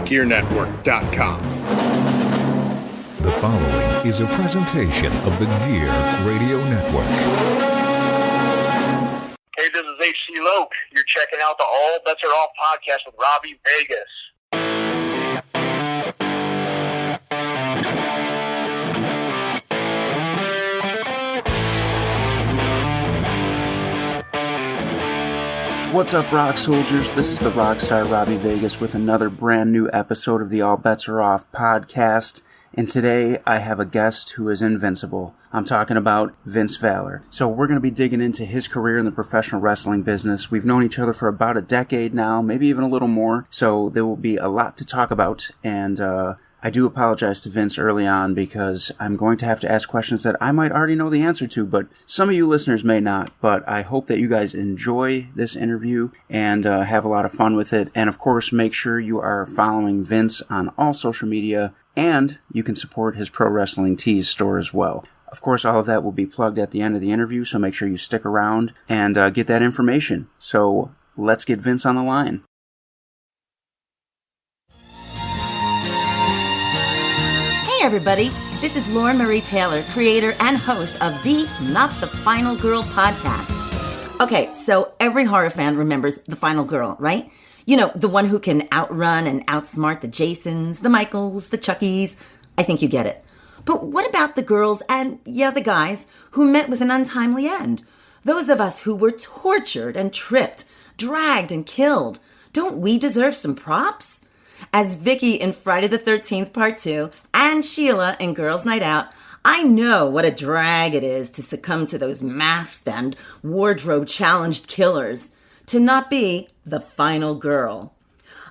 GearNetwork.com. The following is a presentation of the Gear Radio Network. Hey, this is H.C. Loke. You're checking out the All Bets Are Off podcast with Robbie Vegas. What's up, rock soldiers? This is the rock star Robbie Vegas with another brand new episode of the All Bets Are Off podcast. And today I have a guest who is invincible. I'm talking about Vince Valor. So we're going to be digging into his career in the professional wrestling business. We've known each other for about a decade now, maybe even a little more. So there will be a lot to talk about. And I do apologize to Vince early on because I'm going to have to ask questions that I might already know the answer to, but some of you listeners may not. But I hope that you guys enjoy this interview and have a lot of fun with it. And of course, make sure you are following Vince on all social media, and you can support his Pro Wrestling Tees store as well. Of course, all of that will be plugged at the end of the interview, so make sure you stick around and get that information. So let's get Vince on the line. Hey everybody, this is Lauren Marie Taylor, creator and host of the Not the Final Girl podcast. Okay, so every horror fan remembers the final girl, right? You know, the one who can outrun and outsmart the Jasons, the Michaels, the Chuckies. I think you get it. But what about the girls and, the guys who met with an untimely end? Those of us who were tortured and tripped, dragged and killed. Don't we deserve some props? As Vicky in Friday the 13th Part 2 and Sheila in Girls Night Out, I know what a drag it is to succumb to those masked and wardrobe-challenged killers, to not be the final girl.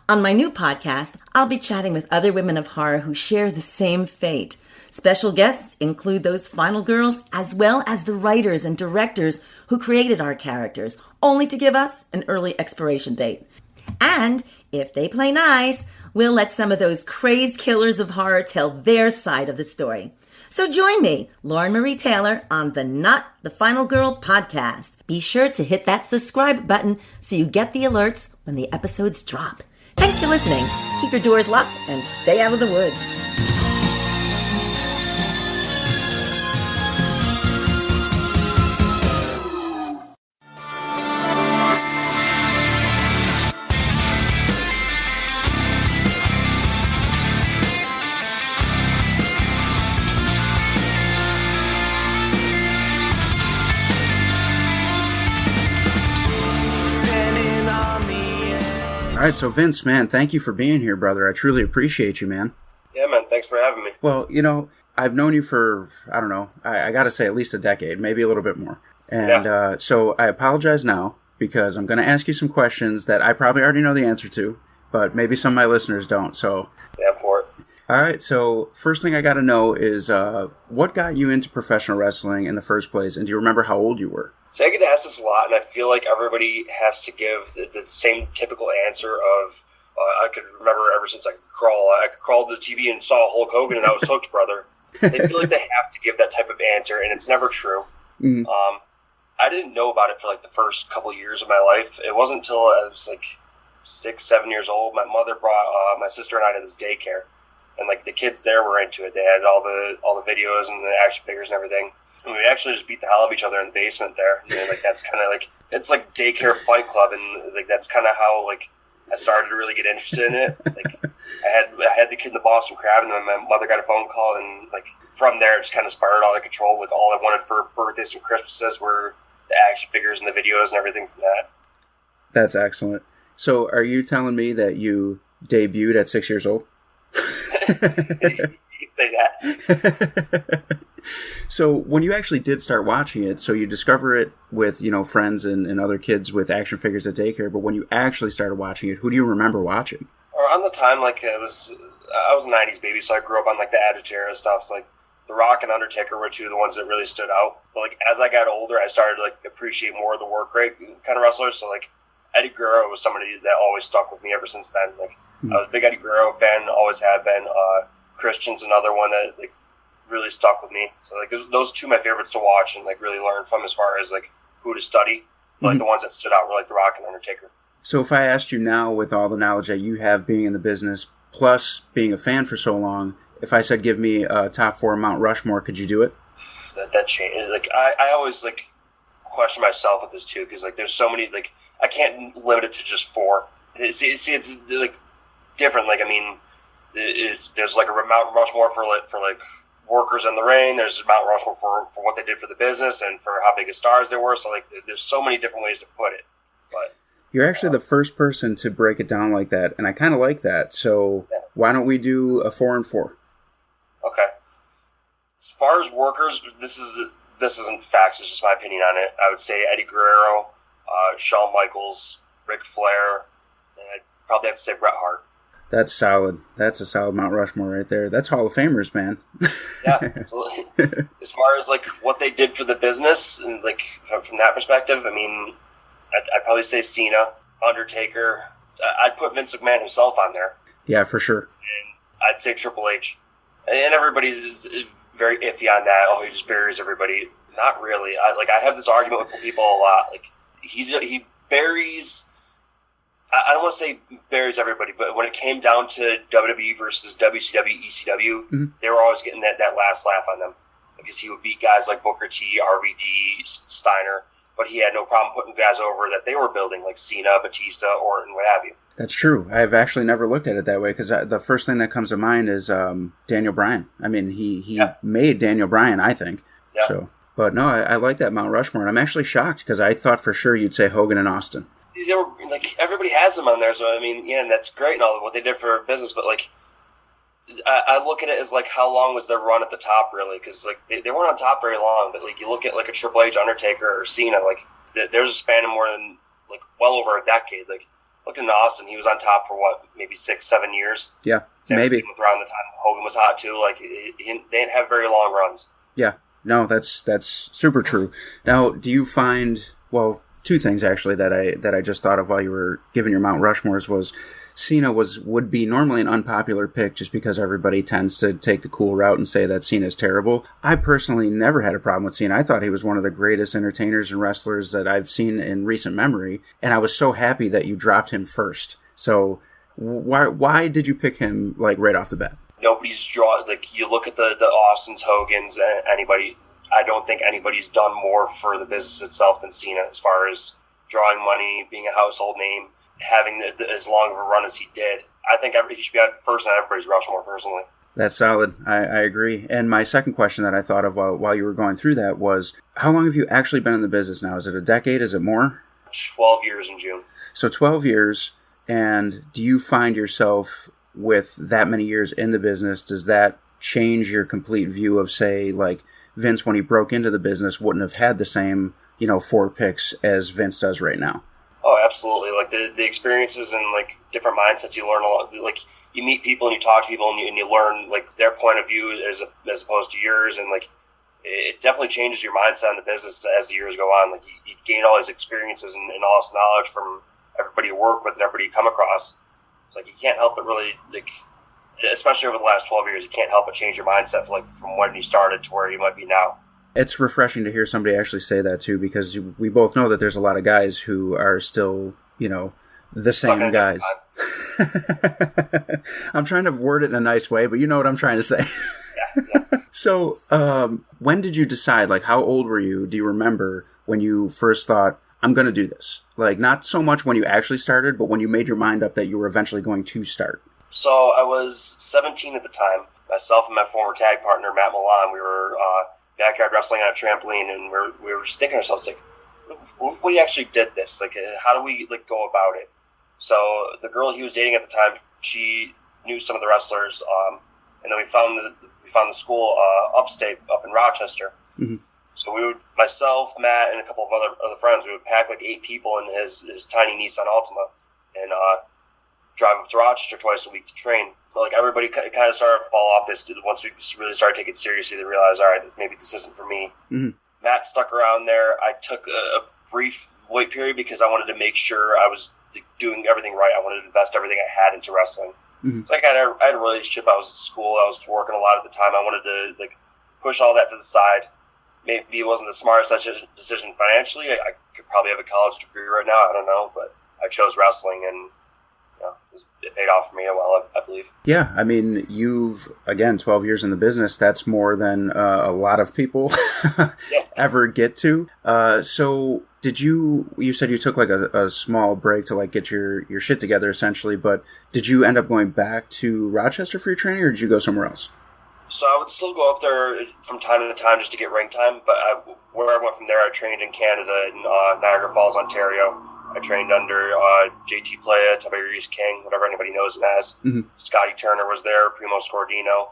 On my new podcast, I'll be chatting with other women of horror who share the same fate. Special guests include those final girls as well as the writers and directors who created our characters, only to give us an early expiration date. And if they play nice, we'll let some of those crazed killers of horror tell their side of the story. So join me, Lauren Marie Taylor, on the Not the Final Girl podcast. Be sure to hit that subscribe button so you get the alerts when the episodes drop. Thanks for listening. Keep your doors locked and stay out of the woods. All right, so Vince, man, thank you for being here, brother. I truly appreciate you, man. Yeah, man, thanks for having me. Well, I've known you for, I don't know, I got to say at least a decade, maybe a little bit more. And so I apologize now because I'm going to ask you some questions that I probably already know the answer to, but maybe some of my listeners don't. So Yeah, for it. All right, so first thing I got to know is what got you into professional wrestling in the first place, and do you remember how old you were? So I get asked this a lot, and I feel like everybody has to give the same typical answer of, I could remember ever since I could crawl. I could crawl to the TV and saw Hulk Hogan, and I was hooked, brother. They feel like they have to give that type of answer, and it's never true. Mm-hmm. I didn't know about it for like the first couple years of my life. It wasn't until I was like 6, 7 years old. My mother brought my sister and I to this daycare, and like the kids there were into it. They had all the videos and the action figures and everything. And we actually just beat the hell out of each other in the basement there. And like that's kind of like, it's like daycare fight club, and like that's kind of how like I started to really get interested in it. Like I had the kid in the Boston Crab, and then my mother got a phone call, and like from there it just kind of spiraled out of control. Like all I wanted for birthdays and Christmases were the action figures and the videos and everything from that. That's excellent. So are you telling me that you debuted at 6 years old? You could say that. So when you actually did start watching it, so you discover it with, friends and other kids with action figures at daycare, but when you actually started watching it, who do you remember watching? Around the time, like, I was a 90s baby, so I grew up on, like, the Attitude Era stuff. So, like, The Rock and Undertaker were two of the ones that really stood out. But, like, as I got older, I started to, like, appreciate more of the work rate kind of wrestlers. So, like, Eddie Guerrero was somebody that always stuck with me ever since then. Like, I was a big Eddie Guerrero fan, always have been. Christian's another one that, like, really stuck with me. So, like, those two my favorites to watch and, like, really learn from as far as, like, who to study. But, like, the ones that stood out were, like, The Rock and Undertaker. So if I asked you now, with all the knowledge that you have being in the business plus being a fan for so long, if I said give me a top 4 Mount Rushmore, could you do it? That changed. Like I always like question myself with this too, because like there's so many, like I can't limit it to just 4. See, it's like different. Like I mean, there's like a Mount Rushmore for like workers in the rain. There's Mount Rushmore for what they did for the business and for how big of stars they were. So like there's so many different ways to put it. But you're actually the first person to break it down like that, and I kind of like that. So why don't we do a 4 and 4? Okay. As far as workers, this isn't facts. It's just my opinion on it. I would say Eddie Guerrero, Shawn Michaels, Ric Flair, and I'd probably have to say Bret Hart. That's solid. That's a solid Mount Rushmore right there. That's Hall of Famers, man. Yeah, absolutely. As far as like what they did for the business, and like from that perspective, I mean, I'd probably say Cena, Undertaker. I'd put Vince McMahon himself on there. Yeah, for sure. And I'd say Triple H. And everybody's very iffy on that. Oh, he just buries everybody. Not really. I have this argument with people a lot. Like he buries. I don't want to say buries everybody, but when it came down to WWE versus WCW, ECW, they were always getting that last laugh on them because he would beat guys like Booker T, RVD, Steiner, but he had no problem putting guys over that they were building like Cena, Batista, Orton, what have you. That's true. I've actually never looked at it that way because the first thing that comes to mind is Daniel Bryan. I mean, he made Daniel Bryan, I think. Yeah. So, but no, I like that Mount Rushmore, and I'm actually shocked because I thought for sure you'd say Hogan and Austin. They were, like, everybody has them on there, so I mean, yeah, and that's great and all what they did for business, but like, I look at it as like how long was their run at the top really? Because like they weren't on top very long, but like you look at like a Triple H, Undertaker, or Cena, like there's a span of more than like well over a decade. Like looking at Austin, he was on top for what, maybe 6-7 years. Yeah, maybe around the time Hogan was hot too. Like they didn't have very long runs. Yeah, no, that's super true. Now, do you find two things actually that I just thought of while you were giving your Mount Rushmores was Cena would be normally an unpopular pick just because everybody tends to take the cool route and say that Cena's terrible. I personally never had a problem with Cena. I thought he was one of the greatest entertainers and wrestlers that I've seen in recent memory, and I was so happy that you dropped him first. So why did you pick him like right off the bat? Nobody's like you look at the Austins, Hogans, anybody. I don't think anybody's done more for the business itself than Cena as far as drawing money, being a household name, having as long of a run as he did. I think he should be on first on everybody's Rushmore, personally. That's solid. I agree. And my second question that I thought of while you were going through that was, how long have you actually been in the business now? Is it a decade? Is it more? 12 years in June. So 12 years, and do you find yourself with that many years in the business, does that change your complete view of, say, like, Vince, when he broke into the business, wouldn't have had the same, 4 picks as Vince does right now? Oh, absolutely. Like the experiences and like different mindsets, you learn a lot. Like you meet people and you talk to people and you learn like their point of view as opposed to yours, and like it definitely changes your mindset in the business as the years go on. Like you gain all these experiences and all this knowledge from everybody you work with and everybody you come across. It's like you can't help but really like. Especially over the last 12 years, you can't help but change your mindset from when you started to where you might be now. It's refreshing to hear somebody actually say that, too, because we both know that there's a lot of guys who are still, the same guys. I'm trying to word it in a nice way, but you know what I'm trying to say. Yeah. So, when did you decide, like, how old were you? Do you remember when you first thought, I'm going to do this? Like, not so much when you actually started, but when you made your mind up that you were eventually going to start. So I was 17 at the time. Myself and my former tag partner, Matt Milan, we were backyard wrestling on a trampoline, and we were just thinking to ourselves, like, what if we actually did this? Like, how do we like go about it? So the girl he was dating at the time, she knew some of the wrestlers, and then we found the school upstate up in Rochester. Mm-hmm. So myself, Matt, and a couple of other friends, we would pack like 8 people in his tiny Nissan Altima, and drive up to Rochester twice a week to train. But like everybody kind of started to fall off this. Once we really started taking it seriously, they realized, all right, maybe this isn't for me. Mm-hmm. Matt stuck around there. I took a brief wait period because I wanted to make sure I was doing everything right. I wanted to invest everything I had into wrestling. Mm-hmm. So I had a relationship. I was at school. I was working a lot at the time. I wanted to like push all that to the side. Maybe it wasn't the smartest decision financially. I could probably have a college degree right now. I don't know, but I chose wrestling, and it paid off for me well, I believe. Yeah, I mean, you've, again, 12 years in the business. That's more than a lot of people ever get to. So you said you took like a small break to like get your shit together essentially, but did you end up going back to Rochester for your training, or did you go somewhere else? So I would still go up there from time to time just to get ring time, but where I went from there, I trained in Canada in Niagara Falls, Ontario. I trained under JT Playa, Tiberius King, whatever anybody knows him as. Mm-hmm. Scotty Turner was there, Primo Scordino.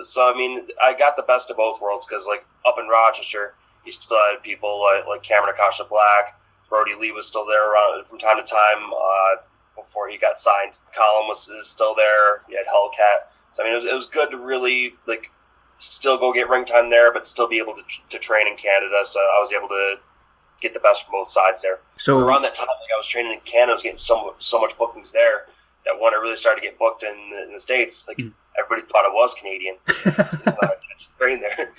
So, I mean, I got the best of both worlds because, like, up in Rochester, you still had people like Cameron Akasha Black. Brody Lee was still there around from time to time before he got signed. Colin is still there. You had Hellcat. So, I mean, it was good to really, like, still go get ring time there, but still be able to train in Canada. So I was able to get the best from both sides there. So around that time, like, I was training in Canada, I was getting so much bookings there that when I really started to get booked in the States, like, everybody thought I was Canadian. So I just trained there.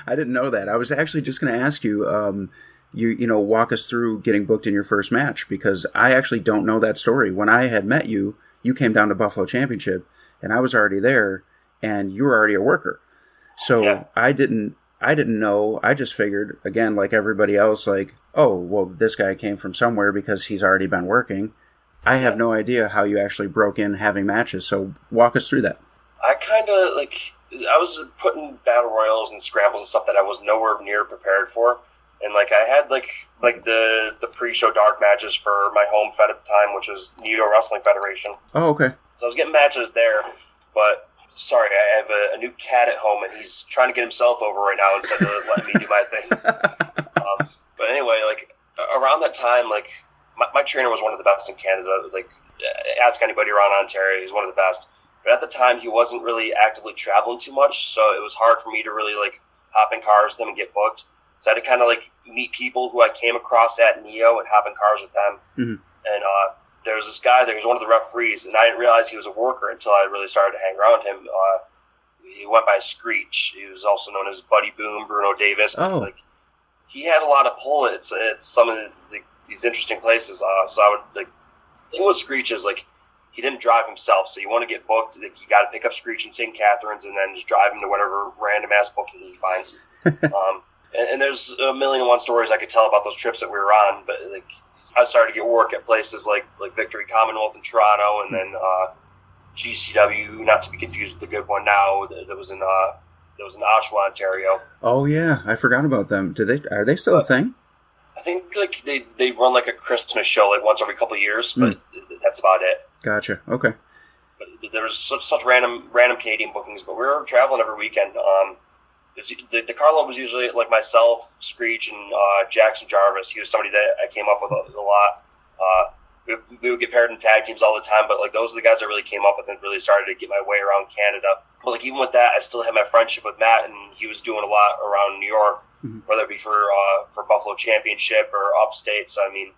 I didn't know that. I was actually just going to ask you, you know, walk us through getting booked in your first match, because I actually don't know that story. When I had met you, you came down to Buffalo Championship, and I was already there, and you were already a worker. So yeah. I didn't know. I just figured, again, like everybody else, like, oh, well, this guy came from somewhere because he's already been working. I have no idea how you actually broke in having matches. So walk us through that. I kind of, like, I was putting battle royals and scrambles and stuff that I was nowhere near prepared for. And, like, I had, like the pre-show dark matches for my home fed at the time, which was Neo Wrestling Federation. Oh, okay. So I was getting matches there, but sorry, I have a new cat at home, and he's trying to get himself over right now instead of letting me do my thing. But anyway, like, around that time, like, my trainer was one of the best in Canada. Like, ask anybody around Ontario, he's one of the best. But at the time, he wasn't really actively traveling too much, so it was hard for me to really, like, hop in cars with him and get booked. So I had to kind of, like, meet people who I came across at Neo and hop in cars with them. Mm-hmm. And there was this guy there, he was one of the referees, and I didn't realize he was a worker until I really started to hang around him. He went by Screech. He was also known as Buddy Boom, Bruno Davis. Oh. Like, he had a lot of pull at some of these interesting places. So I would, like, the thing with Screech is, like, he didn't drive himself, so you want to get booked, like, you got to pick up Screech in St. Catharines and then just drive him to whatever random-ass booking he finds. And there's a million and one stories I could tell about those trips that we were on, but, like, I started to get work at places like Victory Commonwealth in Toronto, and then GCW, not to be confused with the good one now, that was in Oshawa, Ontario. Oh yeah, I forgot about them. Are they still a thing? I think, like, they run like a Christmas show like once every couple of years, but that's about it. Gotcha. Okay. But there was such random Canadian bookings, but we were traveling every weekend. The Carlo was usually like myself, Screech, and Jackson Jarvis. He was somebody that I came up with a lot. We would get paired in tag teams all the time, but, like, those are the guys I really came up with and really started to get my way around Canada. But, like, even with that, I still had my friendship with Matt, and he was doing a lot around New York, whether it be for Buffalo Championship or upstate. So, I mean,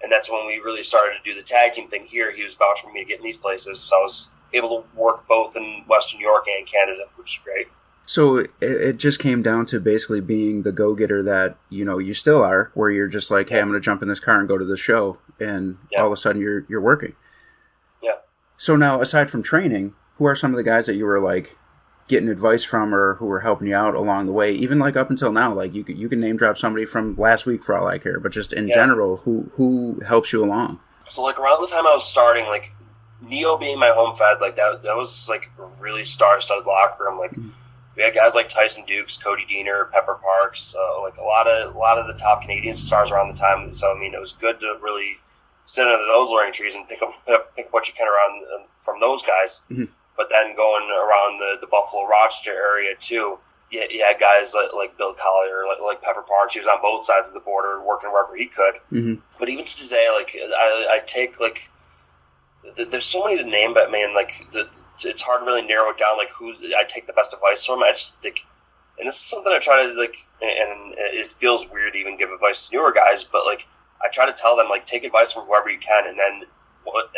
and that's when we really started to do the tag team thing here. He was vouching for me to get in these places, so I was able to work both in Western New York and Canada, which is great. So it just came down to basically being the go-getter that, you know, you still are, where you're just like, hey, I'm going to jump in this car and go to the show, and all of a sudden you're working. Yeah. So now, aside from training, who are some of the guys that you were, like, getting advice from or who were helping you out along the way, even, like, up until now? Like, you can name drop somebody from last week for all I care, but just in general, who helps you along? So, like, around the time I was starting, like, Neo being my home fed, like, that was, like, a really star-studded locker room, like, we had guys like Tyson Dukes, Cody Diener, Pepper Parks, like a lot of the top Canadian stars around the time. So, I mean, it was good to really sit under those learning trees and pick up what you can around from those guys. Mm-hmm. But then going around the Buffalo Rochester area too, you had guys like Bill Collier, like Pepper Parks. He was on both sides of the border, working wherever he could. Mm-hmm. But even to today, like, I take, like, there's so many to name, but man, like, it's hard to really narrow it down, like, who I take the best advice from. I just think, and this is something I try to, like, and it feels weird to even give advice to newer guys, but, like, I try to tell them, like, take advice from whoever you can, and then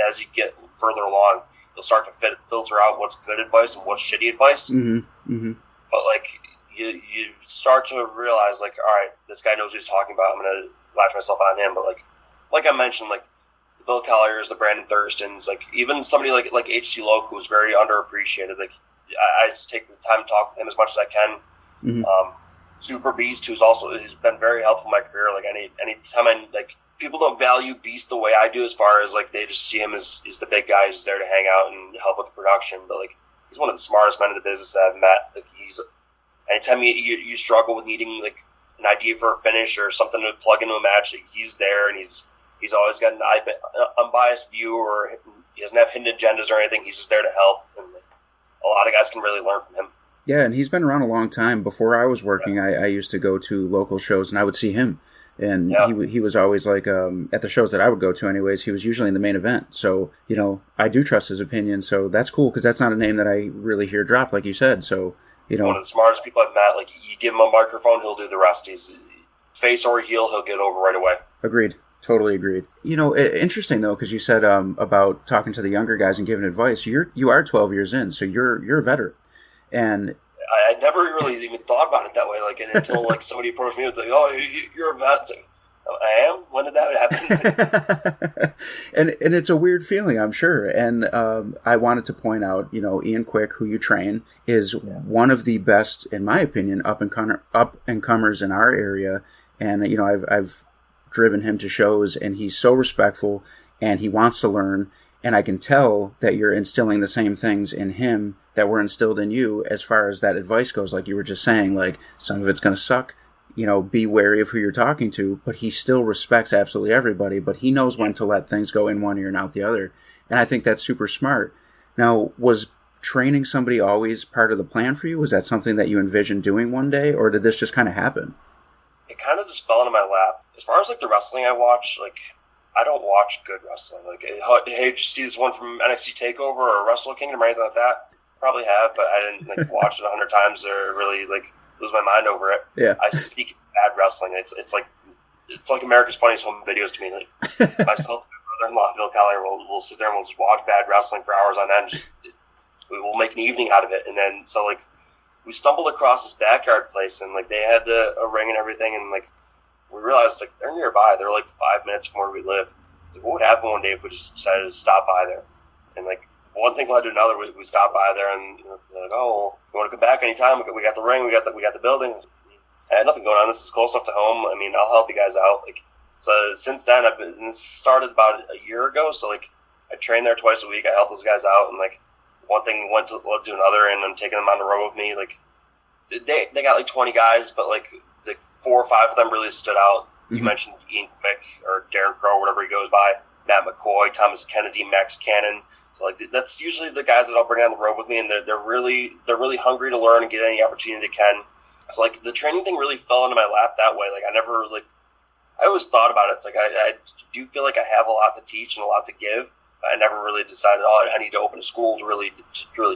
as you get further along, you'll start to filter out what's good advice and what's shitty advice. Mm-hmm. Mm-hmm. But, like, you start to realize, like, all right, this guy knows what he's talking about. I'm going to latch myself on him. But, like I mentioned, like, Bill Colliers, the Brandon Thurstons, like even somebody like H.C. Loke, who's very underappreciated. Like I just take the time to talk with him as much as I can. Mm-hmm. Super Beast, who's been very helpful in my career. Like any time people don't value Beast the way I do, as far as like they just see him as the big guy who's there to hang out and help with the production. But like he's one of the smartest men in the business that I've met. Like anytime you struggle with needing like an idea for a finish or something to plug into a match, like, he's there, and he's always got an unbiased view, or he doesn't have hidden agendas or anything. He's just there to help, and like, a lot of guys can really learn from him. Yeah, and he's been around a long time. Before I was working, I used to go to local shows, and I would see him. And he was always like, at the shows that I would go to anyways, he was usually in the main event. So, I do trust his opinion. So that's cool, because that's not a name that I really hear dropped, like you said. So, one of the smartest people I've met. Like, you give him a microphone, he'll do the rest. He's face or heel, he'll get over right away. Agreed. Totally agreed. Interesting though, because you said about talking to the younger guys and giving advice. You are 12 years in, so you're a veteran. And I never really even thought about it that way. Like, until like somebody approached me with like, "Oh, you're a vet." Like, I am. When did that happen? and it's a weird feeling, I'm sure. And I wanted to point out, Ian Quick, who you train, is one of the best, in my opinion, up and comers in our area. And I've driven him to shows, and he's so respectful, and he wants to learn. And I can tell that you're instilling the same things in him that were instilled in you, as far as that advice goes. Like you were just saying, like, some of it's going to suck, be wary of who you're talking to, but he still respects absolutely everybody, but he knows when to let things go in one ear and out the other. And I think that's super smart. Now, was training somebody always part of the plan for you? Was that something that you envisioned doing one day, or did this just kind of happen? It kind of just fell into my lap. As far as like the wrestling I watch, like, I don't watch good wrestling. Like, hey, did you see this one from NXT TakeOver or Wrestle Kingdom or anything like that? Probably have, but I didn't like watch it 100 times or really like lose my mind over it. Yeah. I speak bad wrestling. It's like America's Funniest Home Videos to me. Like, myself and my brother-in-law Phil Collier will sit there and we'll just watch bad wrestling for hours on end. We'll make an evening out of it, and then so like we stumbled across this backyard place, and like they had a ring and everything, and like we realized like they're nearby. They're like 5 minutes from where we live. Like, what would happen one day if we just decided to stop by there? And like one thing led to another. We stopped by there, and they're like, "Oh, well, you want to come back anytime? We got the ring. We got the building. I had nothing going on. This is close enough to home. I mean, I'll help you guys out." Like, so since then, this started about a year ago. So like, I trained there twice a week. I helped those guys out, and like one thing led to another, and I'm taking them on the road with me. Like, they got like 20 guys, but like 4 or 5 of them really stood out. You mentioned Ian Quick or Darren Crow, whatever he goes by, Matt McCoy, Thomas Kennedy, Max Cannon. So like that's usually the guys that I'll bring on the road with me, and they're really hungry to learn and get any opportunity they can. So like the training thing really fell into my lap that way. Like I always thought about it. It's like I do feel like I have a lot to teach and a lot to give. I never really decided, I need to open a school to really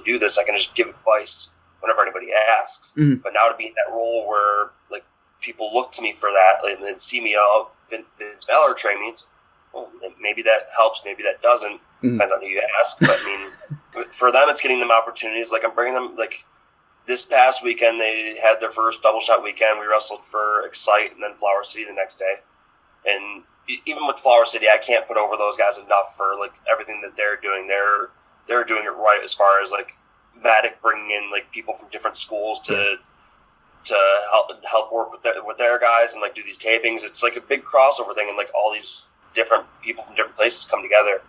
do this. I can just give advice whenever anybody asks. Mm-hmm. But now to be in that role where like people look to me for that and then see me, Vince Valor train me. It's, well, maybe that helps, maybe that doesn't. Mm-hmm. Depends on who you ask. But I mean, for them, it's getting them opportunities. Like I'm bringing them. Like this past weekend, they had their first double shot weekend. We wrestled for Excite and then Flower City the next day. And even with Flower City, I can't put over those guys enough for like everything that they're doing. They're doing it right as far as like Matic bringing in like people from different schools to help work with their guys and like do these tapings. It's like a big crossover thing, and like all these different people from different places come together.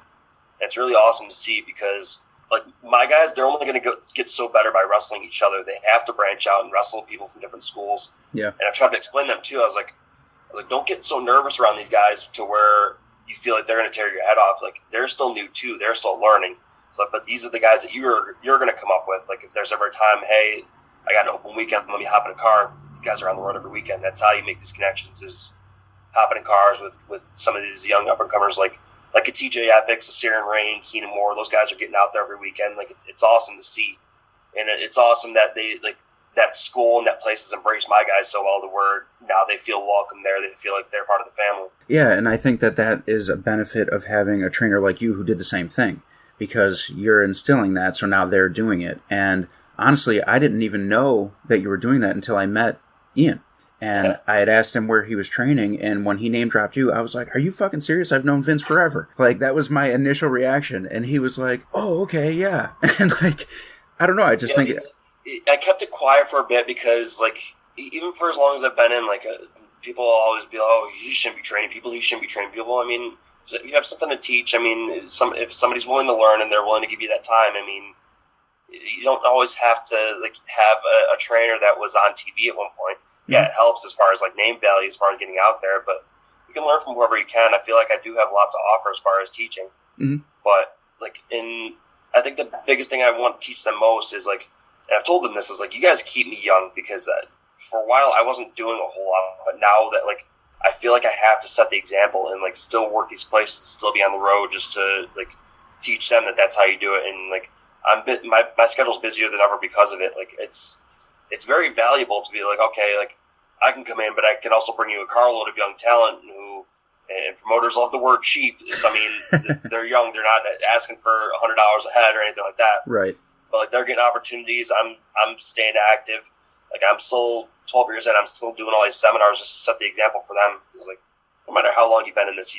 And it's really awesome to see because like my guys, they're only going to get so better by wrestling each other. They have to branch out and wrestle people from different schools. Yeah, and I've tried to explain to them too. I was like, don't get so nervous around these guys to where you feel like they're going to tear your head off. Like they're still new too. They're still learning. So, but these are the guys that you're going to come up with. Like if there's ever a time, hey, I got an open weekend, let me hop in a car. These guys are on the road every weekend. That's how you make these connections, is hopping in cars with some of these young up-and-comers like a TJ Epics, a Siren Rain, Keenan Moore. Those guys are getting out there every weekend. Like it's awesome to see. And it's awesome that they like that school and that place has embraced my guys so well to where now they feel welcome there. They feel like they're part of the family. Yeah, and I think that is a benefit of having a trainer like you who did the same thing, because you're instilling that, so now they're doing it. And honestly, I didn't even know that you were doing that until I met Ian. And I had asked him where he was training, and when he name dropped you, I was like, are you fucking serious? I've known Vince forever. Like, that was my initial reaction. And he was like, oh, okay, yeah. And like, I don't know, I just think... I kept it quiet for a bit because, like, even for as long as I've been in, like, people will always be like, oh, he shouldn't be training people, he shouldn't be training people. I mean, if you have something to teach, I mean, if somebody's willing to learn and they're willing to give you that time, I mean, you don't always have to, like, have a trainer that was on TV at one point. Yeah, it helps as far as, like, name value, as far as getting out there, but you can learn from whoever you can. I feel like I do have a lot to offer as far as teaching. Mm-hmm. But, like, I think the biggest thing I want to teach them most is, like, and I've told them this, is, like, you guys keep me young because for a while I wasn't doing a whole lot, but now that, like, I feel like I have to set the example and, like, still work these places, still be on the road just to, like, teach them that that's how you do it. And, like, my schedule's busier than ever because of it. Like, it's very valuable to be like, okay, like, I can come in, but I can also bring you a carload of young talent who, and promoters love the word cheap. I mean, they're young. They're not asking for $100 a head or anything like that. Right. But, like, they're getting opportunities. I'm staying active. Like, I'm still 12 years in. I'm still doing all these seminars just to set the example for them. Because, like, no matter how long you've been in this,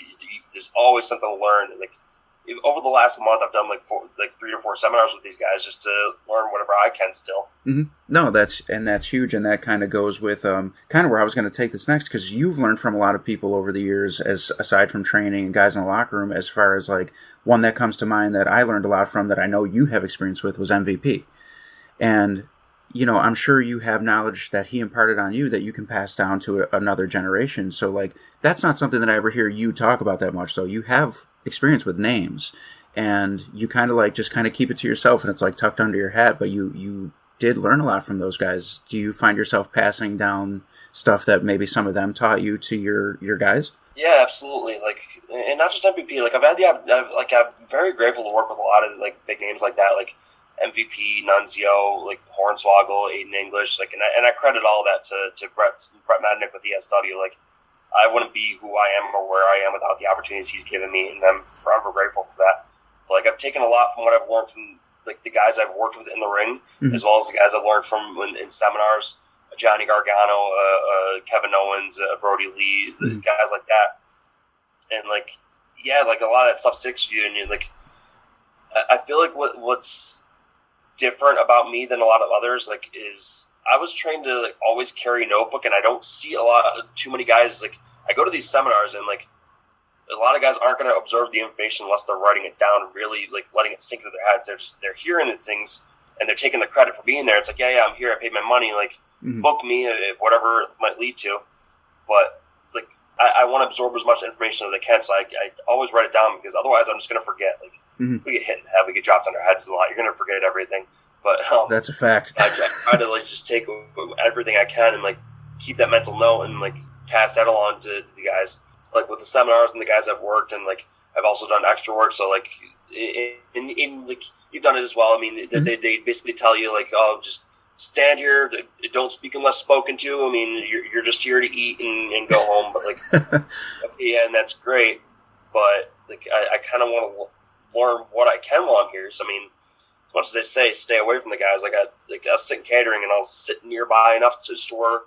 there's always something to learn. And, like, over the last month, I've done, like, 3 to 4 seminars with these guys just to learn whatever I can still. Mm-hmm. No, that's huge, and that kind of goes with kind of where I was going to take this next, because you've learned from a lot of people over the years, as aside from training and guys in the locker room, as far as, like, one that comes to mind that I learned a lot from that I know you have experience with was MVP. And, you know, I'm sure you have knowledge that he imparted on you that you can pass down to another generation. So, like, that's not something that I ever hear you talk about that much. So you have experience with names, and you kind of, like, just kind of keep it to yourself, and it's, like, tucked under your hat, but you did learn a lot from those guys. Do you find yourself passing down stuff that maybe some of them taught you to your guys? Yeah, absolutely. Like, and not just MVP. Like, I'm very grateful to work with a lot of, like, big names like that, like MVP, Nunzio, like Hornswoggle, Aiden English. Like, and I credit all that to Brett Madnick with ESW. Like, I wouldn't be who I am or where I am without the opportunities he's given me, and I'm forever grateful for that. But, like, I've taken a lot from what I've learned from, like, the guys I've worked with in the ring, mm-hmm. as well as the guys I've learned from in seminars. Johnny Gargano, Kevin Owens, Brody Lee, mm-hmm. guys like that. And, like, yeah, like, a lot of that stuff sticks with you, and you're like, I feel like what's different about me than a lot of others, like, is I was trained to, like, always carry a notebook, and I don't see too many guys, like, I go to these seminars, and, like, a lot of guys aren't going to absorb the information unless they're writing it down and really, like, letting it sink into their heads. They're hearing the things, and they're taking the credit for being there. It's like, yeah, I'm here, I paid my money, like, mm-hmm. book me, whatever it might lead to. But, like, I want to absorb as much information as I can, so I always write it down, because otherwise I'm just going to forget. Like, mm-hmm. we get hit in the head, we get dropped on our heads a lot. You're going to forget everything. But that's a fact. I try to, like, just take everything I can and, like, keep that mental note and, like, pass that along to the guys. Like, with the seminars and the guys I've worked, and, like, I've also done extra work. So, like, in like, you've done it as well. I mean, mm-hmm. they basically tell you, like, oh, just stand here, don't speak unless spoken to. I mean, you're just here to eat and go home. But, like, yeah, and that's great. But, like, I kind of want to learn what I can while I'm here. So, I mean, as much as they say stay away from the guys, like, I'll sit in catering, and I'll sit nearby enough to store.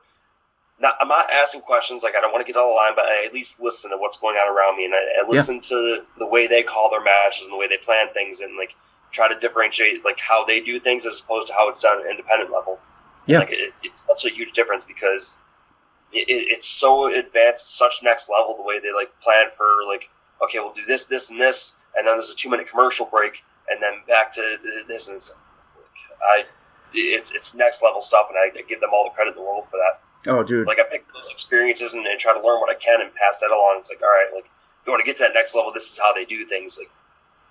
I'm not asking questions, like, I don't want to get on the line, but I at least listen to what's going on around me, and I listen to the way they call their matches and the way they plan things, and, like, try to differentiate, like, how they do things as opposed to how it's done at an independent level. Yeah. Like, it's such a huge difference, because it's so advanced, such next level, the way they, like, plan for, like, okay, we'll do this, this, and this, and then there's a 2-minute commercial break, and then back to this, and it's next level stuff, and I give them all the credit in the world for that. Oh, dude. Like, I pick those experiences and try to learn what I can and pass that along. It's like, all right, like, if you want to get to that next level, this is how they do things. Like,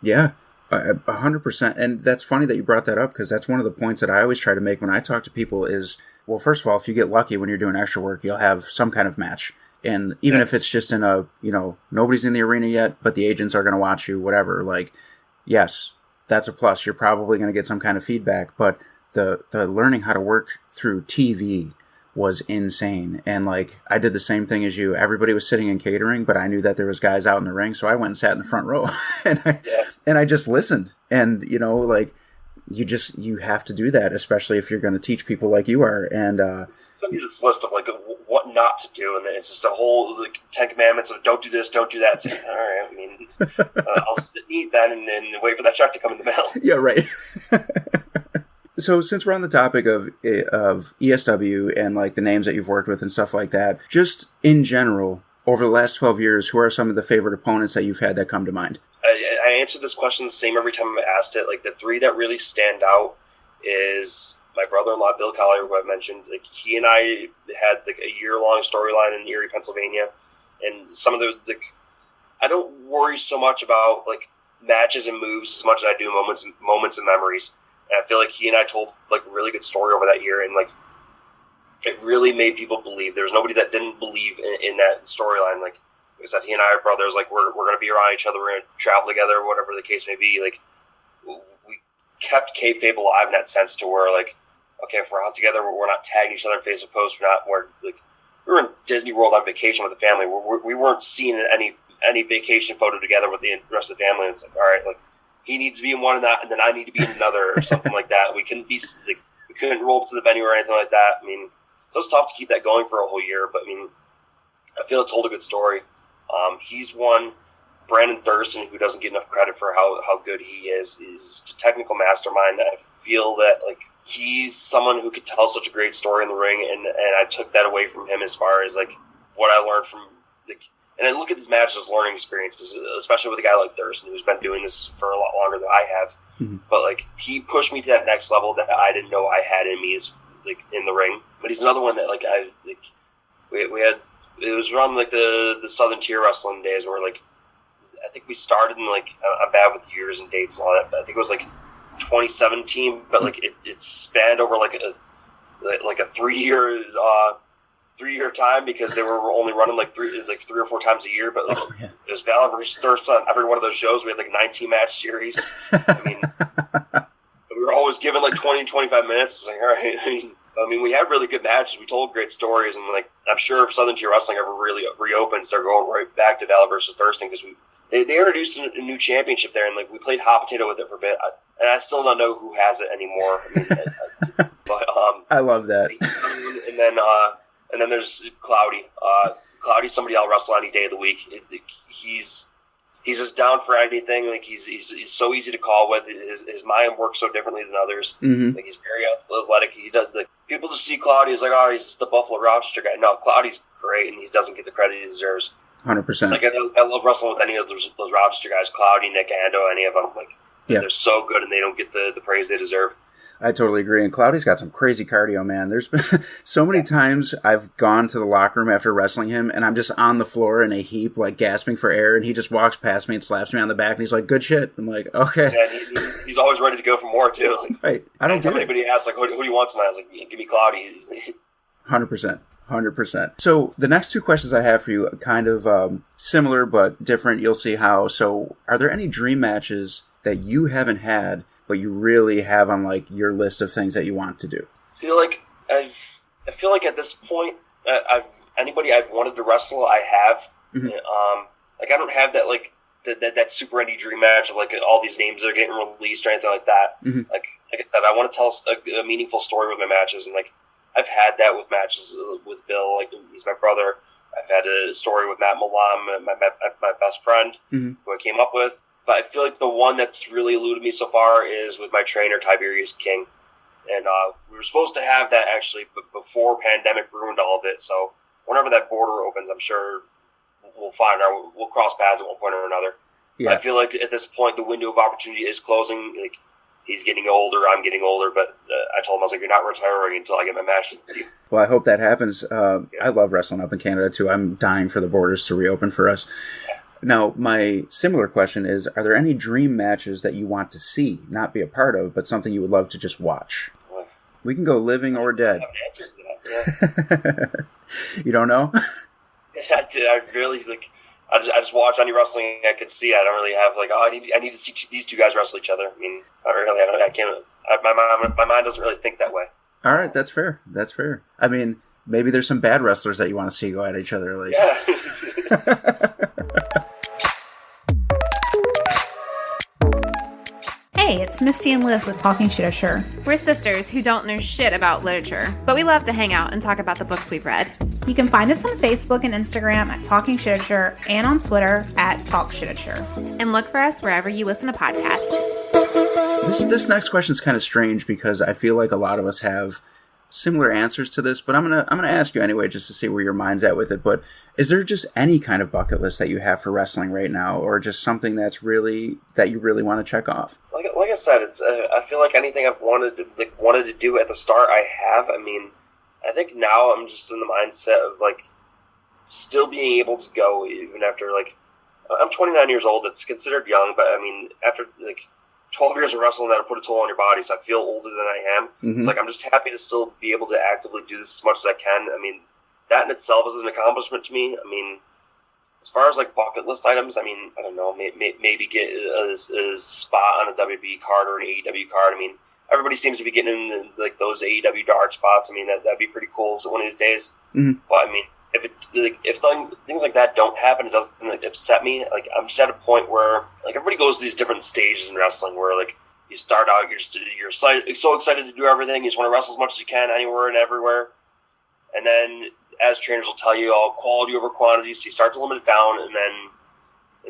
yeah, 100%. And that's funny that you brought that up, because that's one of the points that I always try to make when I talk to people is, well, first of all, if you get lucky when you're doing extra work, you'll have some kind of match. And even if it's just in a, you know, nobody's in the arena yet, but the agents are going to watch you, whatever, like, yes, that's a plus. You're probably going to get some kind of feedback, but the learning how to work through TV was insane. And, like, I did the same thing as you. Everybody was sitting in catering, but I knew that there was guys out in the ring, so I went and sat in the front row and I just listened. And, you know, like, you have to do that, especially if you're going to teach people like you are. And send me this list of like what not to do, and it's just a whole like 10 commandments of don't do this, don't do that. It's like, all right, I mean, I'll sit and eat then, and wait for that check to come in the mail. Yeah, right. So since we're on the topic of ESW and like the names that you've worked with and stuff like that, just in general, over the last 12 years, who are some of the favorite opponents that you've had that come to mind? I answer this question the same every time I'm asked it. Like, the three that really stand out is my brother-in-law, Bill Collier, who I mentioned. Like, he and I had like a year-long storyline in Erie, Pennsylvania. And some of the I don't worry so much about like matches and moves as much as I do moments and memories. And I feel like he and I told like a really good story over that year, and like it really made people believe. There was nobody that didn't believe in that storyline. Like I said, he and I are brothers. Like we're going to be around each other. We're going to travel together, whatever the case may be. Like we kept kayfabe alive in that sense, to where like, okay, if we're out together, we're not tagging each other in Facebook posts. We're we were in Disney World on vacation with the family. We weren't seeing any vacation photo together with the rest of the family. It's like, all right, like he needs to be in one and that, and then I need to be in another, or something like that. We couldn't roll up to the venue or anything like that. I mean, it was tough to keep that going for a whole year, but I mean, I feel it told a good story. He's one. Brandon Thurston, who doesn't get enough credit for how good he is a technical mastermind. I feel that like he's someone who could tell such a great story in the ring, and I took that away from him as far as like what I learned from like. And I look at these matches as learning experiences, especially with a guy like Thurston, who's been doing this for a lot longer than I have. Mm-hmm. But like he pushed me to that next level that I didn't know I had in me, is like in the ring. But he's another one that like we had. It was around like the Southern Tier wrestling days where like I think we started in like I'm bad with years and dates and all that, but I think it was like 2017. But like it spanned over like a 3 year. 3 year time, because they were only running like three or four times a year. But like, it was Valor versus Thurston on every one of those shows. We had like 19 match series. I mean, we were always given like 20, 25 minutes. It's like, all right. I mean, we had really good matches. We told great stories, and like I'm sure if Southern Tier Wrestling ever really reopens, they're going right back to Valor versus Thurston, because they introduced a new championship there, and like we played hot potato with it for a bit. And I still don't know who has it anymore. I mean, but I love that. And then there's Cloudy. Cloudy's somebody I'll wrestle any day of the week. He's just down for anything. Like he's so easy to call with. His mind works so differently than others. Mm-hmm. Like he's very athletic. He does like people just see Cloudy as like, oh, he's the Buffalo Rochester guy. No, Cloudy's great, and he doesn't get the credit he deserves. 100%. Like I love wrestling with any of those Rochester guys. Cloudy, Nick Ando, any of them. Like they're so good, and they don't get the praise they deserve. I totally agree. And Cloudy's got some crazy cardio, man. There's been so many times I've gone to the locker room after wrestling him, and I'm just on the floor in a heap, like gasping for air, and he just walks past me and slaps me on the back, and he's like, good shit. I'm like, okay. Yeah, he's always ready to go for more, too. Like, right. I don't get it. Anybody asks, like, who do you want tonight? I was like, give me Cloudy. 100%. 100%. So the next two questions I have for you are kind of similar but different. You'll see how. So are there any dream matches that you haven't had but you really have on like your list of things that you want to do? See, like I feel like at this point, anybody I've wanted to wrestle, I have. Mm-hmm. Like I don't have that like that super indie dream match of like all these names that are getting released or anything like that. Mm-hmm. Like I said, I want to tell a meaningful story with my matches, and like I've had that with matches with Bill. Like he's my brother. I've had a story with Matt Milan, my best friend, mm-hmm. who I came up with. But I feel like the one that's really eluded me so far is with my trainer, Tiberius King. And we were supposed to have that actually, but before pandemic ruined all of it. So whenever that border opens, I'm sure we'll cross paths at one point or another. Yeah. I feel like at this point, the window of opportunity is closing. Like he's getting older, I'm getting older. But I told him, I was like, you're not retiring until I get my match with you. Well, I hope that happens. I love wrestling up in Canada, too. I'm dying for the borders to reopen for us. Yeah. Now, my similar question is, are there any dream matches that you want to see, not be a part of, but something you would love to just watch? We can go living or dead. I have an answer to that, yeah. You don't know? Yeah, I really, like, I just watch any wrestling I can see. I don't really have, like, oh, I need to see these two guys wrestle each other. I mean, I can't, my mind doesn't really think that way. All right, that's fair. That's fair. I mean, maybe there's some bad wrestlers that you want to see go at each other. Like. Yeah. Hey, Hey, it's Misty and Liz with Talking Literature. We're sisters who don't know shit about literature, but we love to hang out and talk about the books we've read. You can find us on Facebook and Instagram at Talking Literature and on Twitter at Talk Literature. And look for us wherever you listen to podcasts. This next question is kind of strange because I feel like a lot of us have similar answers to this, but I'm gonna ask you anyway just to see where your mind's at with it. But is there just any kind of bucket list that you have for wrestling right now, or just something that you really want to check off? Like I said, it's I feel like anything I've wanted to do at the start, I have. I mean, I think now I'm just in the mindset of like still being able to go even after like I'm 29 years old. It's considered young, but I mean after like 12 years of wrestling, that'll put a toll on your body, so I feel older than I am. Mm-hmm. It's like I'm just happy to still be able to actively do this as much as I can. I mean, that in itself is an accomplishment to me. I mean, as far as like bucket list items, I mean, I don't know, maybe get a spot on a WB card or an AEW card. I mean, everybody seems to be getting in like those AEW dark spots. I mean, that'd be pretty cool one of these days. Mm-hmm. But I mean, if things like that don't happen, it doesn't upset me. Like I'm just at a point where like everybody goes through these different stages in wrestling where like you start out, you're so excited to do everything, you just want to wrestle as much as you can anywhere and everywhere, and then as trainers will tell you, all quality over quantity, so you start to limit it down, and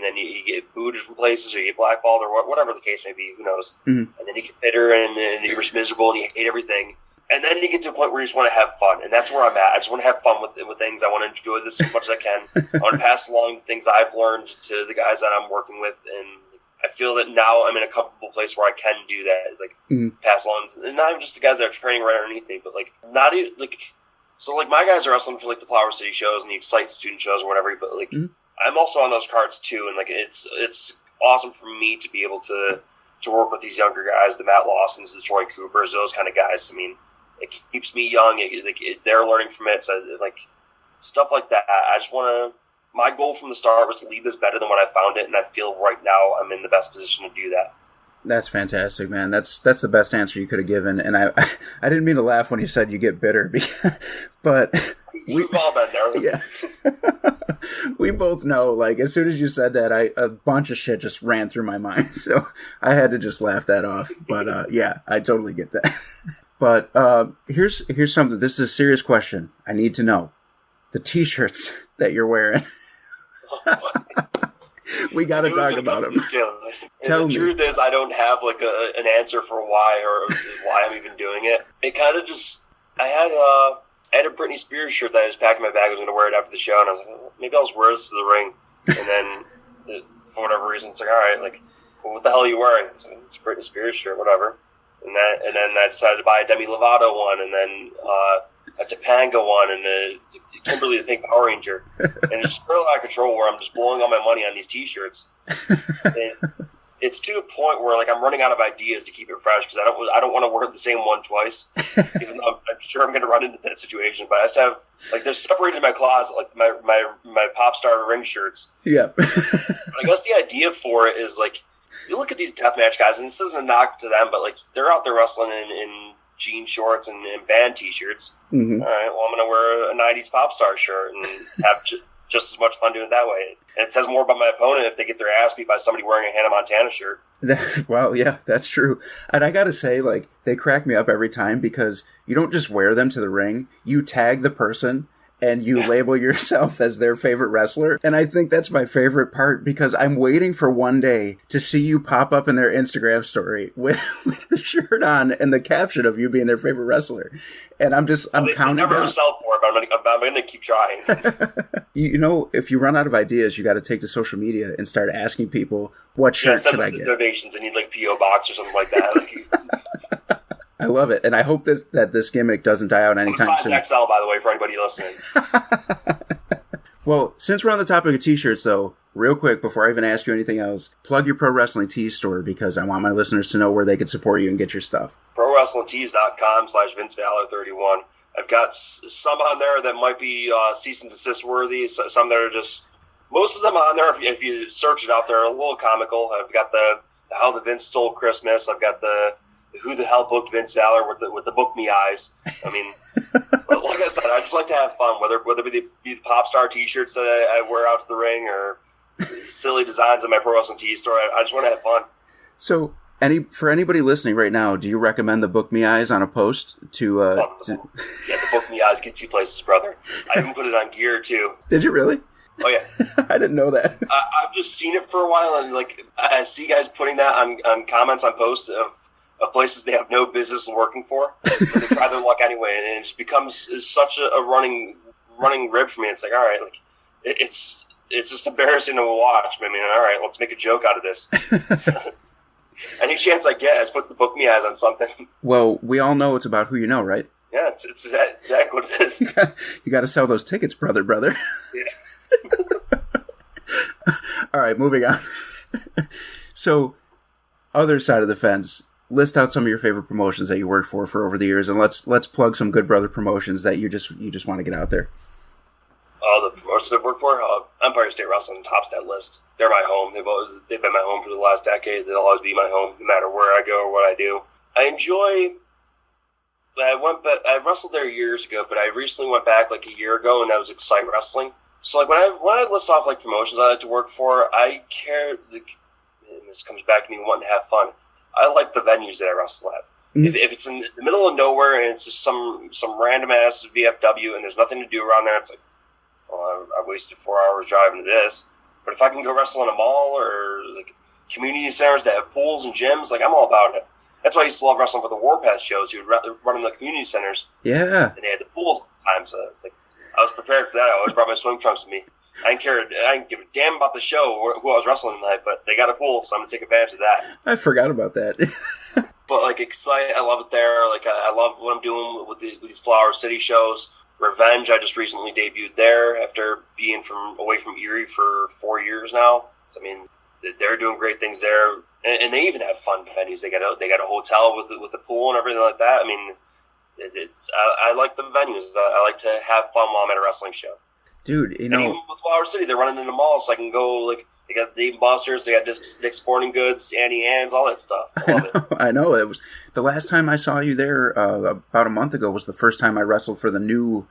then you get booed from places or you get blackballed or whatever the case may be, who knows? Mm-hmm. And then you get bitter and you're just miserable and you hate everything. And then you get to a point where you just want to have fun, and that's where I'm at. I just want to have fun with things. I want to enjoy this as much as I can. I want to pass along the things I've learned to the guys that I'm working with, and I feel that now I'm in a comfortable place where I can do that. Like pass along, and not even just the guys that are training right underneath me, but like not even like so. Like my guys are wrestling for like the Flower City shows and the Excite student shows or whatever. But like I'm also on those cards too, and like it's awesome for me to be able to work with these younger guys, the Matt Lawsons, the Troy Coopers, those kind of guys. I mean, it keeps me young. They're learning from it. So, like, stuff like that. I just want to... My goal from the start was to leave this better than when I found it, and I feel right now I'm in the best position to do that. That's fantastic, man. That's the best answer you could have given. And I didn't mean to laugh when you said you get bitter, but... We've all been there. Yeah. We both know, like, as soon as you said that, a bunch of shit just ran through my mind. So I had to just laugh that off. But, yeah, I totally get that. But here's something. This is a serious question. I need to know. The T-shirts that you're wearing. We got to talk about them. Tell me. The truth is, I don't have like an answer for why or why I'm even doing it. It kind of just... I had a Britney Spears shirt that I just packed in my bag. I was going to wear it after the show, and I was like, well, maybe I'll just wear this to the ring. And then, for whatever reason, it's like, all right, like, well, what the hell are you wearing? It's a Britney Spears shirt, whatever. And then I decided to buy a Demi Lovato one, and then a Topanga one, and a Kimberly the Pink Power Ranger. And it's just really out of control where I'm just blowing all my money on these T-shirts. And it's to a point where like I'm running out of ideas to keep it fresh because I don't want to wear the same one twice, even though I'm sure I'm going to run into that situation. But I just have like they're separated in my closet, like my pop star ring shirts. Yeah. But I guess the idea for it is like you look at these deathmatch guys, and this isn't a knock to them, but like they're out there wrestling in jean shorts and band T-shirts. Mm-hmm. All right, well I'm going to wear a '90s pop star shirt and have just as much fun doing it that way. And it says more about my opponent if they get their ass beat by somebody wearing a Hannah Montana shirt. Well, yeah, that's true. And I gotta say, like, they crack me up every time because you don't just wear them to the ring. You tag the person and you label yourself as their favorite wrestler. And I think that's my favorite part because I'm waiting for one day to see you pop up in their Instagram story with the shirt on and the caption of you being their favorite wrestler. And I'm counting down. They never sell for it, but I'm going to keep trying. You know, if you run out of ideas, you got to take to social media and start asking people, what shirt should I get? Donations. I need like P.O. Box or something like that. I love it. And I hope that this gimmick doesn't die out anytime soon. Size XL, by the way, for anybody listening. Well, since we're on the topic of T-shirts, though, real quick, before I even ask you anything else, plug your Pro Wrestling Tees store because I want my listeners to know where they can support you and get your stuff. ProWrestlingTees.com/VinceValor31. I've got some on there that might be cease and desist worthy. Some that are just... Most of them on there, if you search it out, they're a little comical. I've got the How the Vince Stole Christmas. I've got the Who the Hell Booked Vince Valor with the book me eyes. I mean, like I said, I just like to have fun, whether it be the pop star T-shirts that I wear out to the ring or silly designs in my Pro Wrestling Tees store. I just want to have fun. So For anybody listening right now, do you recommend the Book Me Eyes on a post to? Yeah, the Book Me Eyes gets you places, brother. I even put it on gear too. Did you really? Oh yeah, I didn't know that. I've just seen it for a while, and like I see guys putting that on comments on posts of places they have no business working for, but they try their luck anyway, and it just becomes such a running rib for me. It's like, all right, like it's just embarrassing to watch. I mean, all right, let's make a joke out of this. So, any chance I get, I just put the Book Me Eyes on something. Well, we all know it's about who you know, right? Yeah, it's exactly what it is. You got to sell those tickets, brother. Yeah. All right, moving on. So, other side of the fence, list out some of your favorite promotions that you worked for over the years, and let's plug some good brother promotions that you just want to get out there. The promotions I've worked for, Empire State Wrestling tops that list. They're my home. They've been my home for the last decade. They'll always be my home, no matter where I go or what I do. I wrestled there years ago, but I recently went back like a year ago, and that was Excite Wrestling. So like when I list off like promotions I like to work for, I care. And this comes back to me wanting to have fun. I like the venues that I wrestle at. Mm-hmm. If it's in the middle of nowhere and it's just some random ass VFW and there's nothing to do around there, it's like, well, I wasted 4 hours driving to this. But if I can go wrestle in a mall or like community centers that have pools and gyms, like I'm all about it. That's why I used to love wrestling for the Warpath shows. You would run in the community centers. Yeah. And they had the pools all the time, so it's like I was prepared for that. I always brought my swim trunks with me. I didn't give a damn about the show or who I was wrestling tonight, but they got a pool, so I'm going to take advantage of that. I forgot about that. But, like, Excite, I love it there. Like, I love what I'm doing with these Flower City shows. Revenge, I just recently debuted there after being away from Erie for 4 years now. So, I mean, they're doing great things there. And they even have fun venues. They got a hotel with the pool and everything like that. I mean, I like the venues. I like to have fun while I'm at a wrestling show. Dude, you know, and even with Flower City, they're running into malls, so I can go. Like they got Dave & Buster's, they got Dick's Sporting Goods, Annie Ann's, all that stuff. I love it. I know. It was the last time I saw you there about a month ago. Was the first time I wrestled for the new,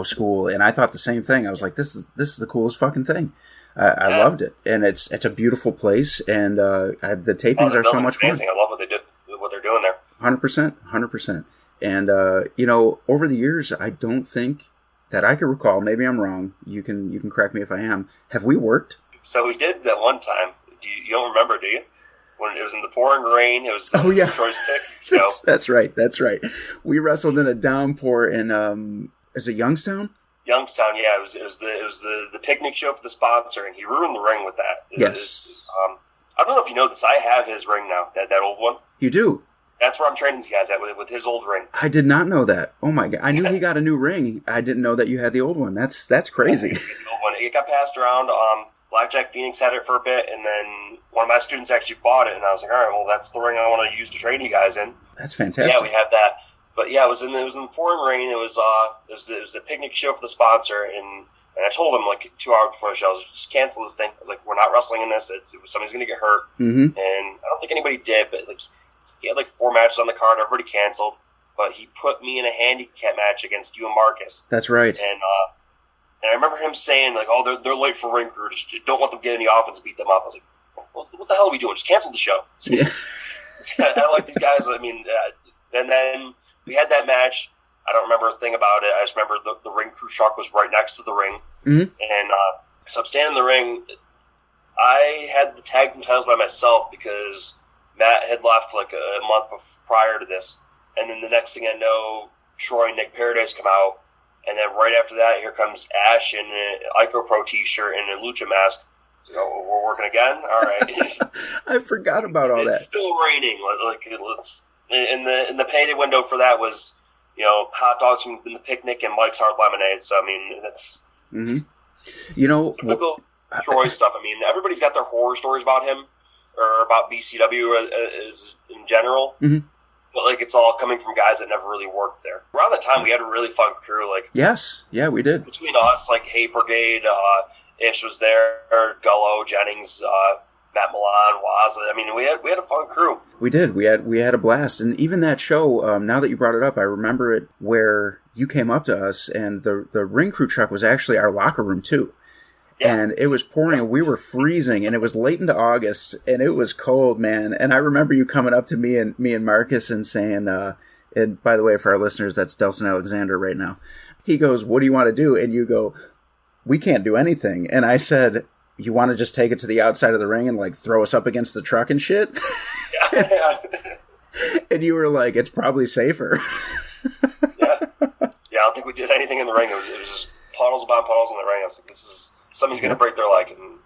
school, and I thought the same thing. I was like, this is the coolest fucking thing. I loved it, and it's a beautiful place, and the tapings are so much fun. I love what they're doing there. 100%. And over the years, I don't think that I can recall. Maybe I'm wrong. You can correct me if I am. Have we worked? So we did that one time. You don't remember, do you? When it was in the pouring rain, it was Troy's pick. That's right. We wrestled in a downpour in is it Youngstown? Youngstown, yeah. It was the picnic show for the sponsor, and he ruined the ring with that. Yes. I don't know if you know this. I have his ring now. That old one. You do. That's where I'm training these guys at with his old ring. I did not know that. Oh my god! I knew he got a new ring. I didn't know that you had the old one. That's crazy. The old one. It got passed around. Blackjack Phoenix had it for a bit, and then one of my students actually bought it, and I was like, all right, well, that's the ring I want to use to train you guys in. That's fantastic. Yeah, we have that. But yeah, it was in the pouring rain. It was the picnic show for the sponsor, and I told him like 2 hours before the show, I was just cancel this thing. I was like, we're not wrestling in this. Somebody's gonna get hurt, and I don't think anybody did, but like. He had like 4 matches on the card. Everybody canceled, but he put me in a handicap match against you and Marcus. That's right. And I remember him saying like, "Oh, they're late for ring crew. Just don't let them get any offense. Beat them up." I was like, "What the hell are we doing? Just cancel the show." Yeah. I like these guys. I mean, and then we had that match. I don't remember a thing about it. I just remember the ring crew truck was right next to the ring, and so I'm standing in the ring. I had the tag team titles by myself because Matt had left like a month prior to this. And then the next thing I know, Troy and Nick Paradise come out. And then right after that, here comes Ash in an Ico Pro t-shirt and a Lucha mask. So we're working again? All right. I forgot about all that. It's still raining. Like let's in the payday window for that was, hot dogs from the picnic and Mike's Hard Lemonade. So, I mean, that's typical Troy stuff. I mean, everybody's got their horror stories about him. Or about BCW as in general, but like it's all coming from guys that never really worked there. Around that time, we had a really fun crew. Like yeah, we did. Between us, like Hate Brigade, Ish was there, Gullo, Jennings, Matt Milan, Waza. I mean, we had a fun crew. We did. We had a blast, and even that show. Now that you brought it up, I remember it where you came up to us, and the ring crew truck was actually our locker room too. And it was pouring, and we were freezing, and it was late into August, and it was cold, man. And I remember you coming up to me and Marcus and saying, and by the way, for our listeners, that's Delson Alexander right now. He goes, "What do you want to do?" And you go, "We can't do anything." And I said, "You want to just take it to the outside of the ring and like throw us up against the truck and shit?" Yeah. And you were like, "It's probably safer." Yeah, I don't think we did anything in the ring. It was just puddles upon puddles in the ring. I was like, this is somebody's going to break their leg, and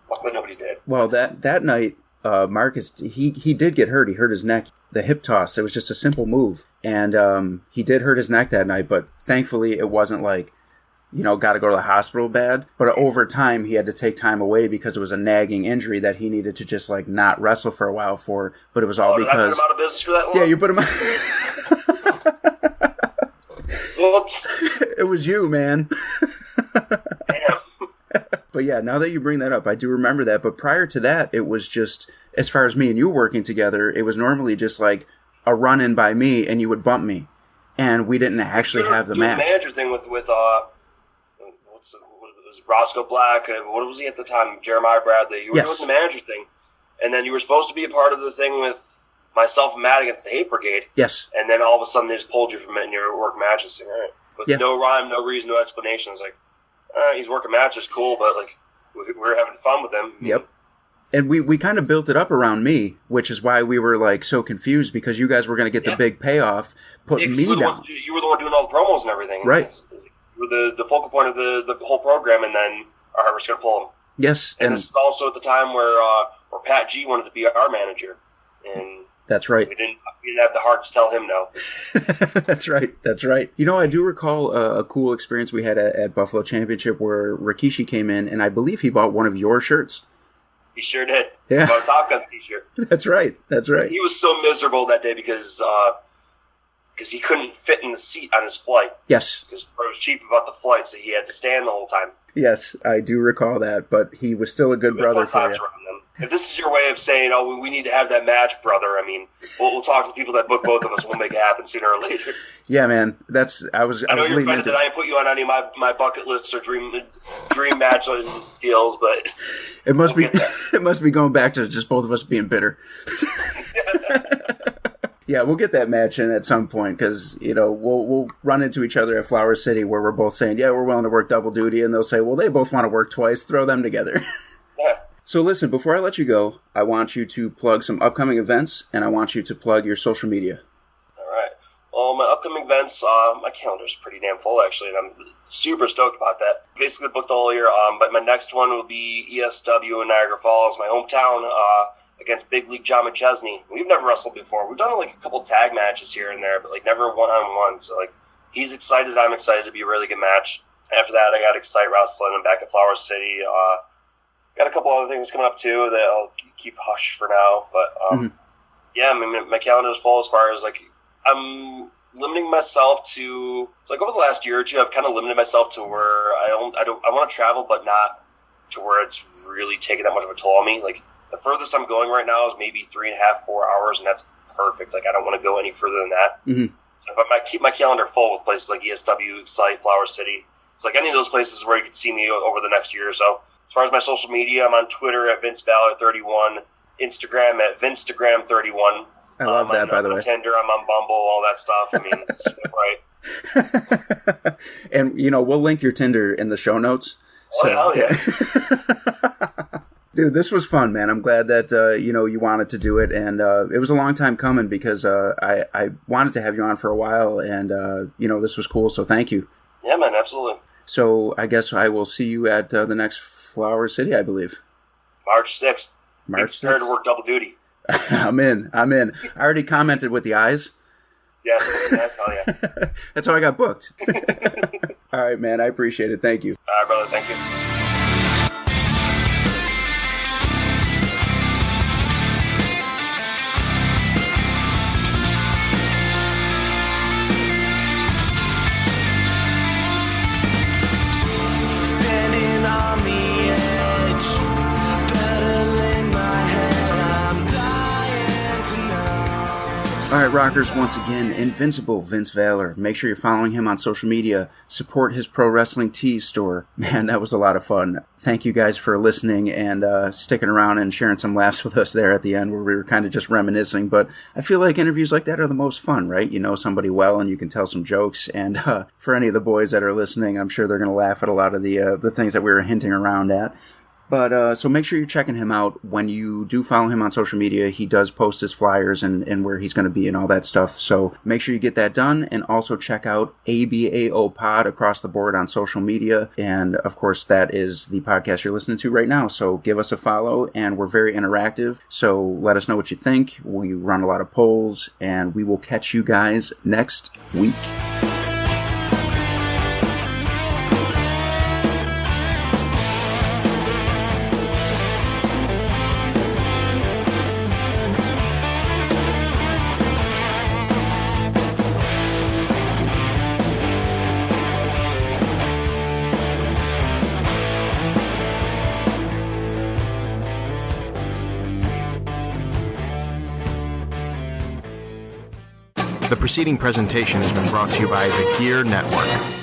luckily nobody did. Well, that night, Marcus, he did get hurt. He hurt his neck. The hip toss, it was just a simple move. And he did hurt his neck that night, but thankfully it wasn't like, got to go to the hospital bad. But over time, he had to take time away because it was a nagging injury that he needed to just like not wrestle for a while for. But it was all because... Did I put him out of business for that long? Yeah, you put him out... Whoops. It was you, man. Damn. But yeah, now that you bring that up, I do remember that. But prior to that, it was just, as far as me and you working together, it was normally just like a run-in by me, and you would bump me. And we didn't actually have the match. The manager thing with what was Roscoe Black? What was he at the time? Jeremiah Bradley. You were doing the manager thing. And then you were supposed to be a part of the thing with myself and Matt against the Hate Brigade. Yes. And then all of a sudden they just pulled you from it and you were working matches. All right. With no rhyme, no reason, no explanation. It's like, all right, he's working matches, cool, but like we're having fun with him. Yep. And we kind of built it up around me, which is why we were like so confused, because you guys were going to get the big payoff, putting me down. You were the one doing all the promos and everything. Right. You were the focal point of the whole program, and then all right, we're just going to pull him. Yes. And this is also at the time where Pat G wanted to be our manager. And that's right. We didn't have the heart to tell him no. That's right. I do recall a cool experience we had at Buffalo Championship where Rikishi came in, and I believe he bought one of your shirts. He sure did. Yeah. He bought a Top Guns t-shirt. That's right. He was so miserable that day because he couldn't fit in the seat on his flight. Yes. Because it was cheap about the flight, so he had to stand the whole time. Yes, I do recall that, but he was still a good brother for you. If this is your way of saying, "Oh, we need to have that match, brother," I mean, we'll talk to the people that book both of us. We'll make it happen sooner or later. Yeah, man. I was you're leaning offended into that I didn't put you on any of my bucket lists or dream match deals, but it must be going back to just both of us being bitter. Yeah, we'll get that match in at some point because, we'll run into each other at Flower City where we're both saying, yeah, we're willing to work double duty. And they'll say, well, they both want to work twice. Throw them together. Yeah. So listen, before I let you go, I want you to plug some upcoming events and I want you to plug your social media. All right. Well, my upcoming events, my calendar's pretty damn full, actually, and I'm super stoked about that. Basically booked the whole year, but my next one will be ESW in Niagara Falls, my hometown, against Big League John McChesney. We've never wrestled before. We've done like a couple tag matches here and there, but like never one-on-one. So like he's excited, I'm excited. To be a really good match. After that, I got Excite Wrestling. I'm back at Flower City. Got a couple other things coming up too that I'll keep hush for now. But yeah, I mean, my calendar is full as far as like I'm limiting myself to like over the last year or two. I've kind of limited myself to where I want to travel, but not to where it's really taking that much of a toll on me. Like the furthest I'm going right now is maybe 3.5, 4 hours, and that's perfect. Like I don't want to go any further than that. Mm-hmm. So if I might keep my calendar full with places like ESW, Excite, Flower City, it's like any of those places where you could see me over the next year or so. As far as my social media, I'm on Twitter at VinceValor31, Instagram at Vinstagram31. I love that, by the way. I'm on Tinder, I'm on Bumble, all that stuff. I mean, right. And, we'll link your Tinder in the show notes. Oh, hell yeah. Dude, this was fun, man. I'm glad that, you wanted to do it. And it was a long time coming because I wanted to have you on for a while. And, this was cool. So thank you. Yeah, man, absolutely. So I guess I will see you at the next Flower City, I believe. March 6th. March 6th? Prepared to work double duty. I'm in. I already commented with the eyes. Yeah, that's hell yeah. That's how I got booked. All right, man. I appreciate it. Thank you. All right, brother. Thank you. All right, rockers, once again, Invincible, Vince Valor. Make sure you're following him on social media. Support his Pro Wrestling Tees store. Man, that was a lot of fun. Thank you guys for listening and sticking around and sharing some laughs with us there at the end where we were kind of just reminiscing. But I feel like interviews like that are the most fun, right? You know somebody well and you can tell some jokes. And for any of the boys that are listening, I'm sure they're going to laugh at a lot of the things that we were hinting around at. But so make sure you're checking him out. When you do follow him on social media, he does post his flyers and where he's going to be and all that stuff. So make sure you get that done. And also check out ABAO Pod across the board on social media. And of course, that is the podcast you're listening to right now. So give us a follow, and we're very interactive. So let us know what you think. We run a lot of polls, and we will catch you guys next week. The preceding presentation has been brought to you by the Gear Network.